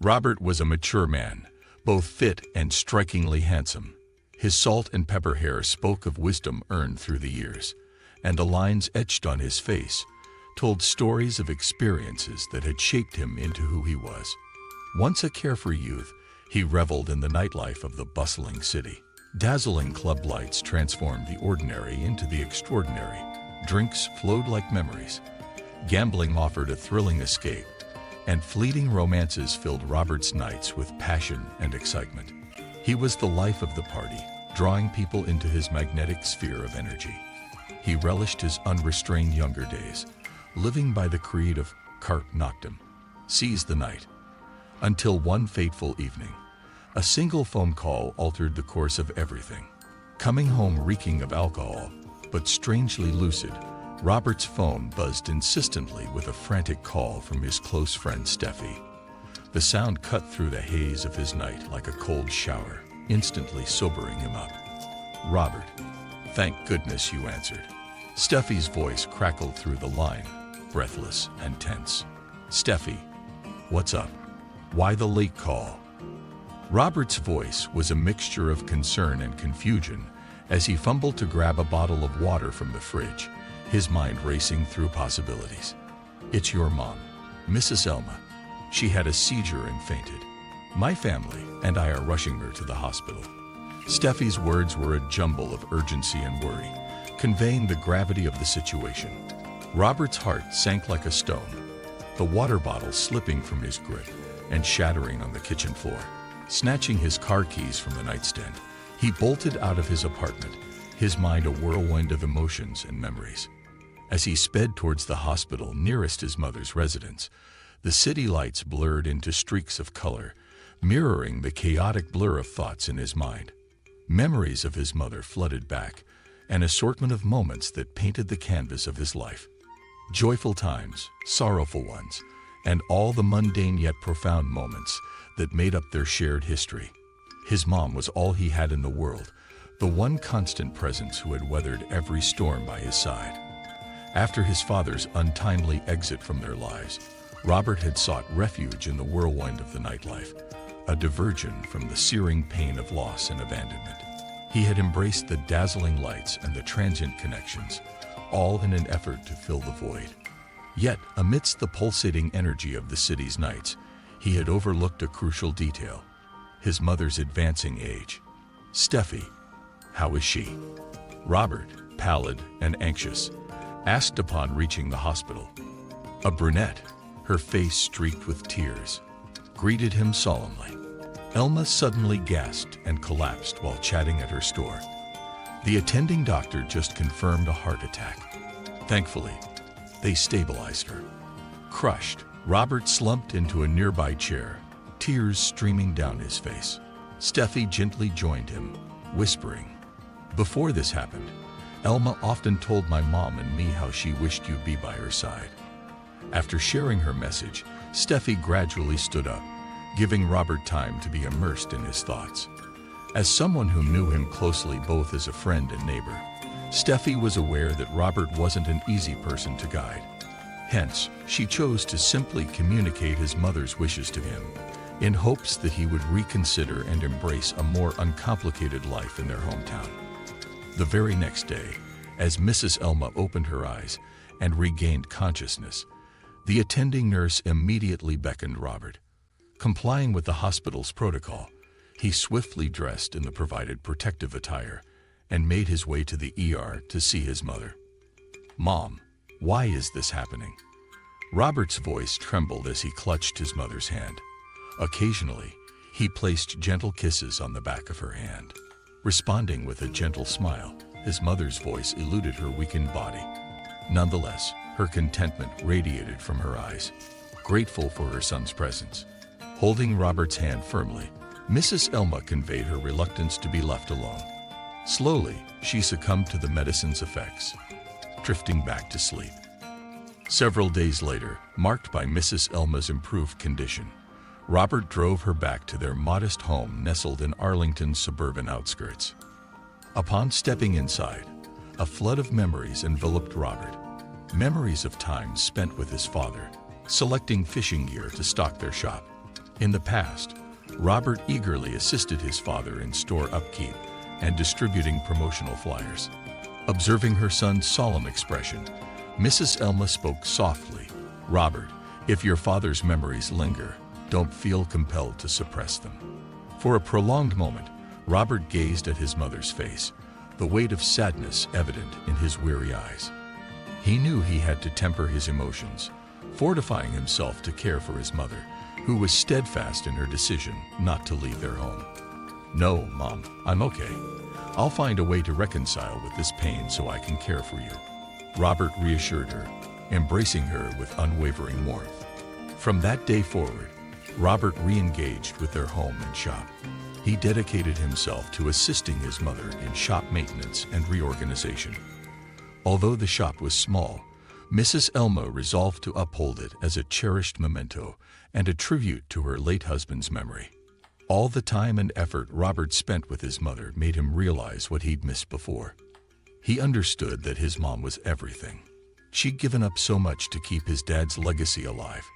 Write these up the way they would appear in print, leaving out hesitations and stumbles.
Robert was a mature man, both fit and strikingly handsome. His salt and pepper hair spoke of wisdom earned through the years, and the lines etched on his face told stories of experiences that had shaped him into who he was. Once a carefree youth, he reveled in the nightlife of the bustling city. Dazzling club lights transformed the ordinary into the extraordinary. Drinks flowed like memories. Gambling offered a thrilling escape, and fleeting romances filled Robert's nights with passion and excitement. He was the life of the party, drawing people into his magnetic sphere of energy. He relished his unrestrained younger days, living by the creed of carpe noctem, seize the night. Until one fateful evening, a single phone call altered the course of everything. Coming home reeking of alcohol, but strangely lucid, Robert's phone buzzed insistently with a frantic call from his close friend Steffi. The sound cut through the haze of his night like a cold shower, instantly sobering him up. "Robert, thank goodness you answered." Steffi's voice crackled through the line, breathless and tense. "Steffi, what's up? Why the late call?" Robert's voice was a mixture of concern and confusion as he fumbled to grab a bottle of water from the fridge, his mind racing through possibilities. "It's your mom, Mrs. Elma. She had a seizure and fainted. My family and I are rushing her to the hospital." Steffi's words were a jumble of urgency and worry, conveying the gravity of the situation. Robert's heart sank like a stone, the water bottle slipping from his grip and shattering on the kitchen floor. Snatching his car keys from the nightstand, he bolted out of his apartment, his mind a whirlwind of emotions and memories. As he sped towards the hospital nearest his mother's residence, the city lights blurred into streaks of color, mirroring the chaotic blur of thoughts in his mind. Memories of his mother flooded back, an assortment of moments that painted the canvas of his life. Joyful times, sorrowful ones, and all the mundane yet profound moments that made up their shared history. His mom was all he had in the world, the one constant presence who had weathered every storm by his side. After his father's untimely exit from their lives, Robert had sought refuge in the whirlwind of the nightlife, a diversion from the searing pain of loss and abandonment. He had embraced the dazzling lights and the transient connections, all in an effort to fill the void. Yet, amidst the pulsating energy of the city's nights, he had overlooked a crucial detail: his mother's advancing age. "Steffi, how is she?" Robert, pallid and anxious, asked upon reaching the hospital. A brunette, her face streaked with tears, greeted him solemnly. Elma suddenly gasped and collapsed while chatting at her store. The attending doctor just confirmed a heart attack. Thankfully, they stabilized her. Crushed, Robert slumped into a nearby chair, tears streaming down his face. Steffi gently joined him, whispering, "Before this happened, Elma often told my mom and me how she wished you'd be by her side." After sharing her message, Steffi gradually stood up, giving Robert time to be immersed in his thoughts. As someone who knew him closely both as a friend and neighbor, Steffi was aware that Robert wasn't an easy person to guide. Hence, she chose to simply communicate his mother's wishes to him, in hopes that he would reconsider and embrace a more uncomplicated life in their hometown. The very next day, as Mrs. Elma opened her eyes and regained consciousness, the attending nurse immediately beckoned Robert. Complying with the hospital's protocol, he swiftly dressed in the provided protective attire and made his way to the ER to see his mother. "Mom, why is this happening?" Robert's voice trembled as he clutched his mother's hand. Occasionally, he placed gentle kisses on the back of her hand. Responding with a gentle smile, his mother's voice eluded her weakened body. Nonetheless, her contentment radiated from her eyes, grateful for her son's presence. Holding Robert's hand firmly, Mrs. Elma conveyed her reluctance to be left alone. Slowly, she succumbed to the medicine's effects, drifting back to sleep. Several days later, marked by Mrs. Elma's improved condition, Robert drove her back to their modest home nestled in Arlington's suburban outskirts. Upon stepping inside, a flood of memories enveloped Robert. Memories of times spent with his father, selecting fishing gear to stock their shop. In the past, Robert eagerly assisted his father in store upkeep and distributing promotional flyers. Observing her son's solemn expression, Mrs. Elma spoke softly. "Robert, if your father's memories linger, don't feel compelled to suppress them." For a prolonged moment, Robert gazed at his mother's face, the weight of sadness evident in his weary eyes. He knew he had to temper his emotions, fortifying himself to care for his mother, who was steadfast in her decision not to leave their home. "No, Mom, I'm okay. I'll find a way to reconcile with this pain so I can care for you," Robert reassured her, embracing her with unwavering warmth. From that day forward, Robert re-engaged with their home and shop. He dedicated himself to assisting his mother in shop maintenance and reorganization. Although the shop was small, Mrs. Elma resolved to uphold it as a cherished memento and a tribute to her late husband's memory. All the time and effort Robert spent with his mother made him realize what he'd missed before. He understood that his mom was everything. She'd given up so much to keep his dad's legacy alive.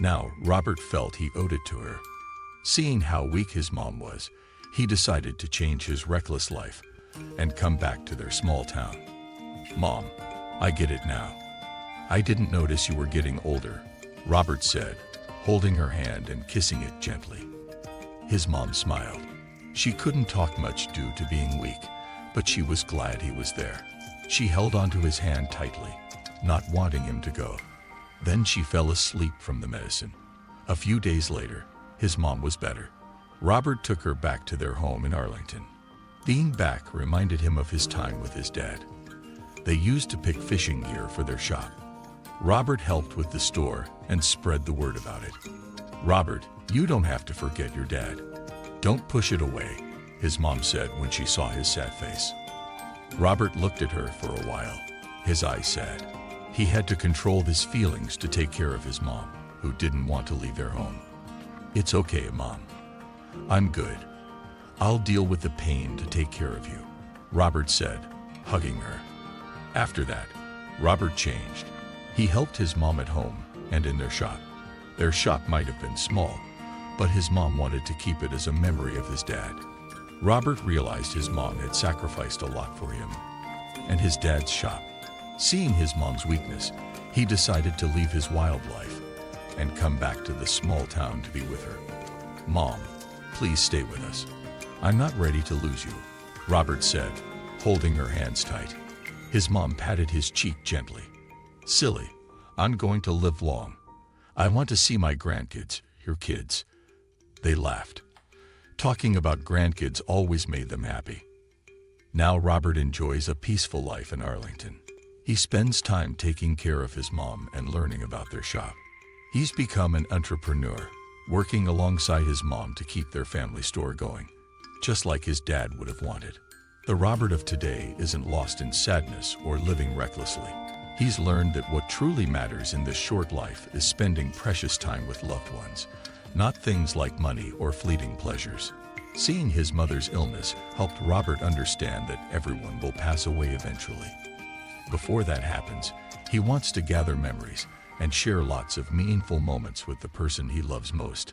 Now, Robert felt he owed it to her. Seeing how weak his mom was, he decided to change his reckless life and come back to their small town. "Mom, I get it now. I didn't notice you were getting older," Robert said, holding her hand and kissing it gently. His mom smiled. She couldn't talk much due to being weak, but she was glad he was there. She held onto his hand tightly, not wanting him to go. Then she fell asleep from the medicine. A few days later, his mom was better. Robert took her back to their home in Arlington. Being back reminded him of his time with his dad. They used to pick fishing gear for their shop. Robert helped with the store and spread the word about it. "Robert, you don't have to forget your dad. Don't push it away," his mom said when she saw his sad face. Robert looked at her for a while, his eyes sad. He had to control his feelings to take care of his mom, who didn't want to leave their home. "It's okay, Mom. I'm good. I'll deal with the pain to take care of you," Robert said, hugging her. After that, Robert changed. He helped his mom at home and in their shop. Their shop might have been small, but his mom wanted to keep it as a memory of his dad. Robert realized his mom had sacrificed a lot for him and his dad's shop. Seeing his mom's weakness, he decided to leave his wild life and come back to the small town to be with her. "Mom, please stay with us. I'm not ready to lose you," Robert said, holding her hands tight. His mom patted his cheek gently. "Silly, I'm going to live long. I want to see my grandkids, your kids." They laughed. Talking about grandkids always made them happy. Now Robert enjoys a peaceful life in Arlington. He spends time taking care of his mom and learning about their shop. He's become an entrepreneur, working alongside his mom to keep their family store going, just like his dad would have wanted. The Robert of today isn't lost in sadness or living recklessly. He's learned that what truly matters in this short life is spending precious time with loved ones, not things like money or fleeting pleasures. Seeing his mother's illness helped Robert understand that everyone will pass away eventually. Before that happens, he wants to gather memories and share lots of meaningful moments with the person he loves most.